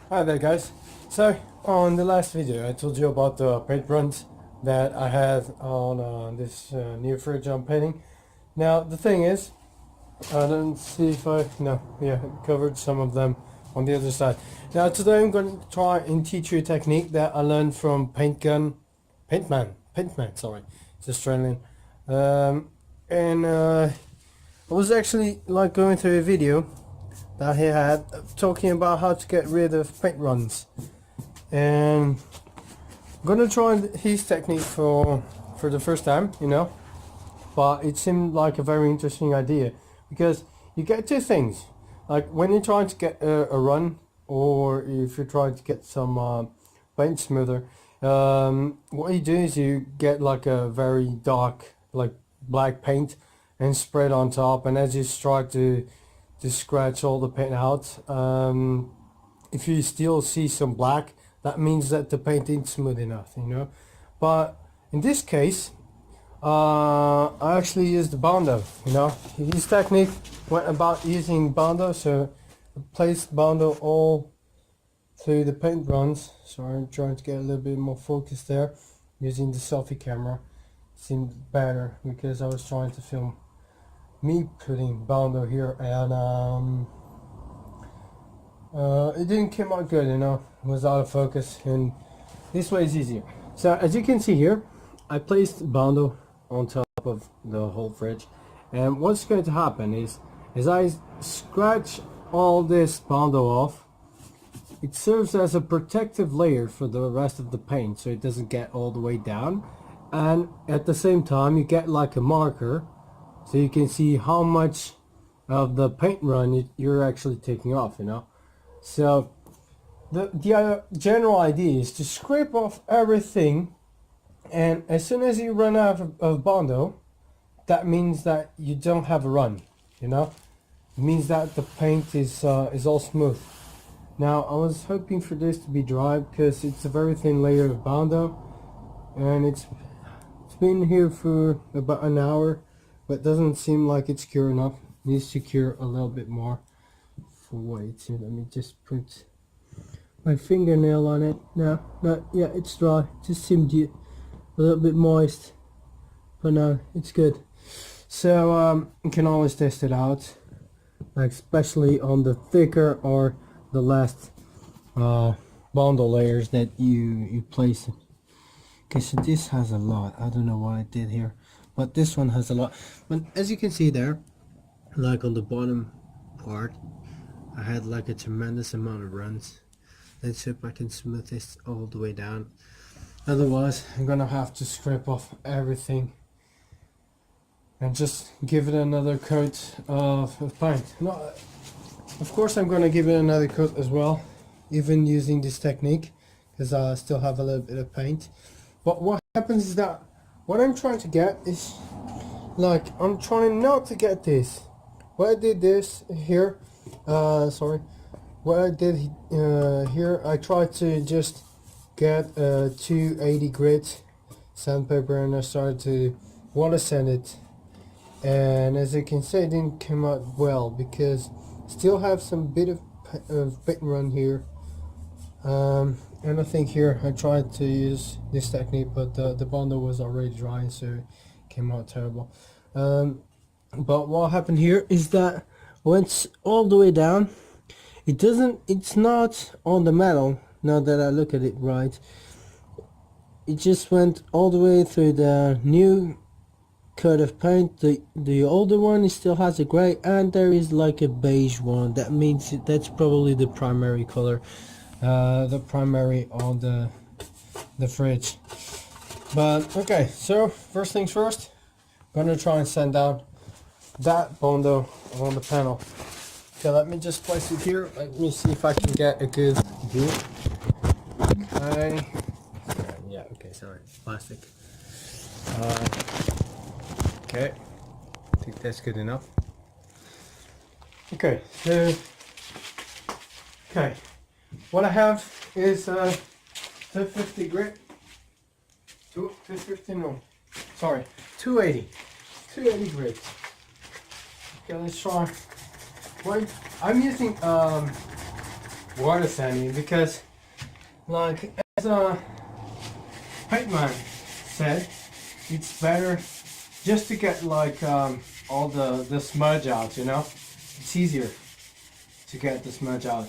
Hi there guys. So on the last video I told you about the paint runs that I had on this new fridge I'm painting. Now the thing is, I don't see if I, no, yeah, I covered some of them on the other side. Now today I'm going to try and teach you a technique that I learned from Paintman, sorry, it's Australian. And I was actually like going through a video that he had talking about how to get rid of paint runs, and I'm gonna try his technique for the first time, but it seemed like a very interesting idea because you get two things, like when you're trying to get a run, or if you're trying to get some paint smoother. What you do is you get like a very dark, like black paint, and spread on top, and as you try to scratch all the paint out, if you still see some black, that means that the paint isn't smooth enough. But in this case, I actually used the Bondo. His technique went about using Bondo, so I placed Bondo all through the paint runs. Sorry, I'm trying to get a little bit more focus there using the selfie camera. Seemed better because I was trying to film me putting Bondo here, and it didn't come out good, it was out of focus, and this way is easier. So as you can see here, I placed Bondo on top of the whole fridge, and what's going to happen is, as I scratch all this Bondo off, it serves as a protective layer for the rest of the paint, so it doesn't get all the way down, and at the same time you get like a marker, so you can see how much of the paint run you're actually taking off, So the general idea is to scrape off everything, and as soon as you run out of Bondo, that means that you don't have a run, It means that the paint is all smooth. Now I was hoping for this to be dry because it's a very thin layer of Bondo, and it's been here for about an hour, but doesn't seem like it's cure enough. Needs to cure a little bit more for weight. So let me just put my fingernail on it. No, yeah, it's dry. Just seemed a little bit moist, but no, it's good. So you can always test it out, like especially on the thicker or the last Bondo layers that you place. Okay, so this has a lot. I don't know what I did here, but this one has a lot. But as you can see there, like on the bottom part, I had like a tremendous amount of runs. Let's see if I can smooth this all the way down. Otherwise, I'm gonna have to scrape off everything and just give it another coat of paint. No, of course I'm gonna give it another coat as well, even using this technique, because I still have a little bit of paint. But what happens is that what I'm trying to get is, like, I'm trying not to get this. What I did this here, sorry, what I did here, I tried to just get 280 grit sandpaper, and I started to water sand it. And as you can see, it didn't come out well because I still have some bit of paint run here. And I think here I tried to use this technique, but the Bondo was already dry, so it came out terrible. But what happened here is that went all the way down. It's not on the metal, now that I look at it right. It just went all the way through the new coat of paint. The older one, it still has a gray, and there is like a beige one. That means that's probably the primary color. The primary on the fridge. But okay, so first things first, I'm gonna try and sand down that Bondo on the panel. Okay, let me just place it here. Let me see if I can get a good view. Okay, yeah, okay, sorry, plastic. Okay, I think that's good enough. Okay, so what I have is 250 grit. 250, no, sorry, 280 grit. Okay, let's try. Well, I'm using water sanding, because like as Paintman said, it's better just to get like all the smudge out, you know. It's easier to get the smudge out.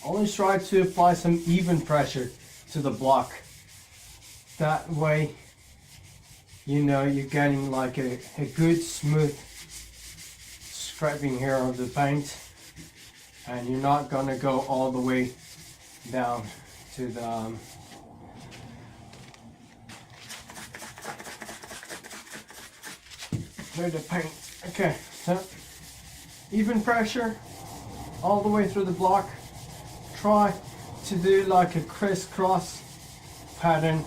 Always try to apply some even pressure to the block. That way, you know, you're getting like a good smooth scraping here of the paint, and you're not gonna go all the way down to the through the paint. Okay, so even pressure all the way through the block. Try to do like a crisscross pattern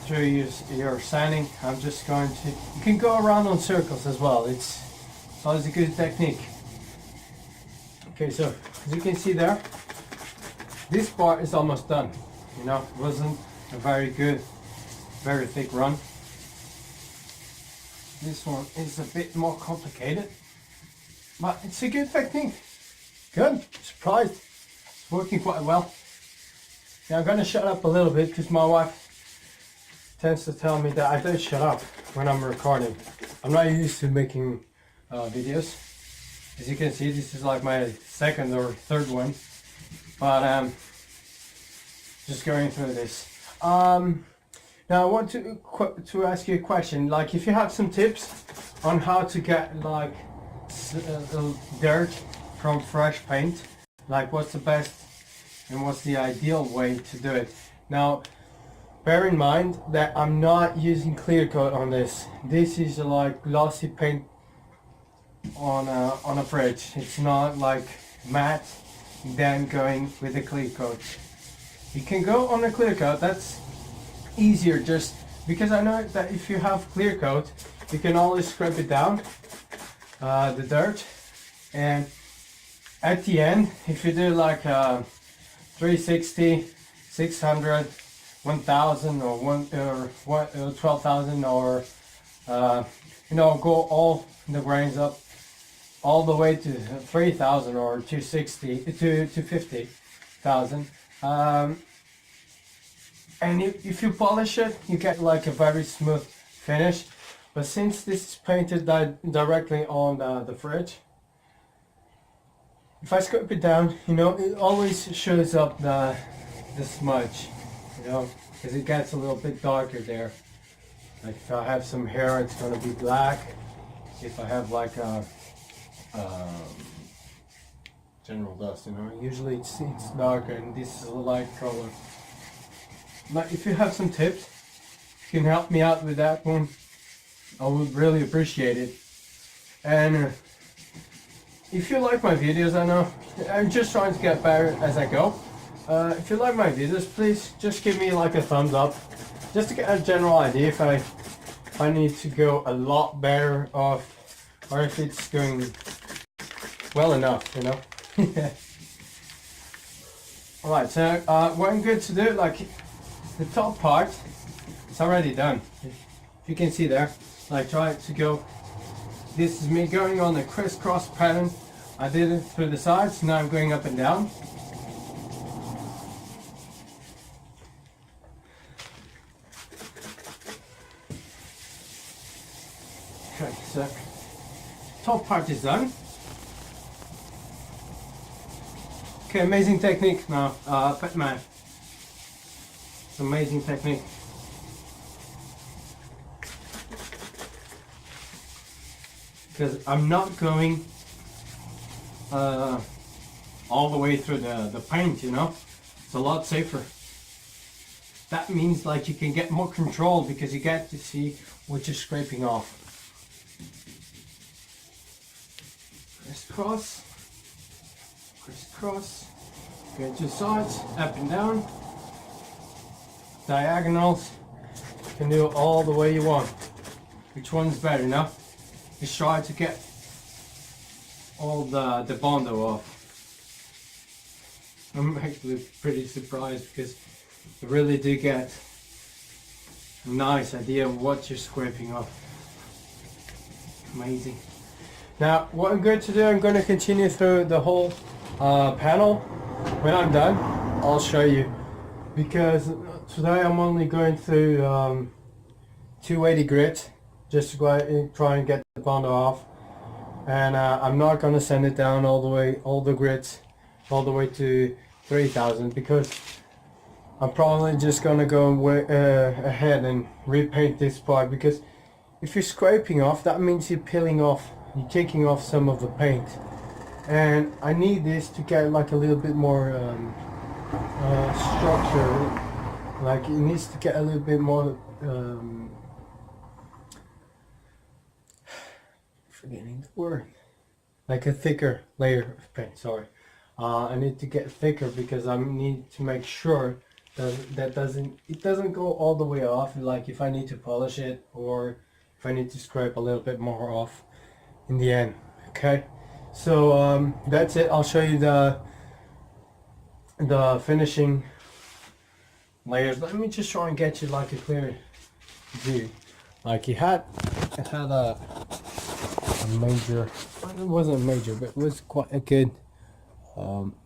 through your sanding. I'm just going to, you can go around on circles as well. It's always a good technique. Okay, so as you can see there, this part is almost done. You know, it wasn't a very good, very thick run. This one is a bit more complicated, but it's a good technique. Good, surprised. It's working quite well. Now I'm going to shut up a little bit because my wife tends to tell me that I don't shut up when I'm recording. I'm not used to making videos. As you can see, this is like my second or third one, but just going through this. Now I want to ask you a question. Like, if you have some tips on how to get like dirt from fresh paint, like what's the best and what's the ideal way to do it. Now, bear in mind that I'm not using clear coat on this. This is like glossy paint on a fridge. It's not like matte, then going with a clear coat. You can go on a clear coat. That's easier, just because I know that if you have clear coat, you can always scrape it down, the dirt, and at the end, if you do like 360, 600, 1000 or 12,000, or you know, go all the grains up all the way to 3,000 or 260 to 250,000. And if you polish it, you get like a very smooth finish. But since this is painted directly on the fridge, if I scrape it down, you know, it always shows up the smudge, you know, because it gets a little bit darker there. Like if I have some hair, it's going to be black. If I have like a general dust, you know, usually it's darker, and this is a light color. But if you have some tips, you can help me out with that one, I would really appreciate it. And if you like my videos, I know I'm just trying to get better as I go. If you like my videos, please just give me like a thumbs up, just to get a general idea if I need to go a lot better off, or if it's going well enough, you know. Alright, so what I'm going to do, like the top part, it's already done. If you can see there, like try to go, this is me going on the crisscross pattern. I did it through the sides, now I'm going up and down. Okay, so top part is done. Okay, amazing technique now, Paintman. It's amazing technique. Because I'm not going all the way through the paint, you know. It's a lot safer. That means like you can get more control because you get to see what you're scraping off. Crisscross, crisscross, go to sides, up and down, diagonals, you can do it all the way you want. Which one's better now? Just try to get all the bondo off. I'm actually pretty surprised because you really do get a nice idea of what you're scraping off. Amazing. Now what I'm going to do, I'm going to continue through the whole panel. When I'm done, I'll show you, because today I'm only going through 280 grit just to go out and try and get the Bondo off, and I'm not going to send it down all the grits all the way to 3000, because I'm probably just going to go ahead and repaint this part, because if you're scraping off, that means you're peeling off, you're taking off some of the paint, and I need this to get like a little bit more structure. Like it needs to get a little bit more forgetting the word, like a thicker layer of paint. Sorry, I need to get thicker because I need to make sure that it doesn't go all the way off. Like if I need to polish it, or if I need to scrape a little bit more off in the end. Okay, so that's it. I'll show you the finishing layers. Let me just try and get you like a clear view. Like it had a major, it wasn't major, but it was quite a good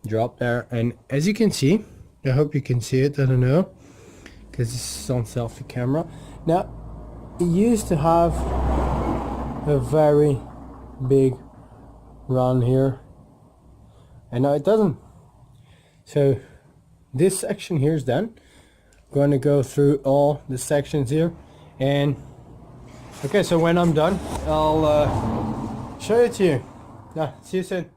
drop there. And as you can see, I hope you can see it, I don't know, because this is on selfie camera. Now it used to have a very big run here, and now it doesn't. So this section here is done. I'm going to go through all the sections here, and okay, so when I'm done, I'll show it to you. Yeah, see you soon.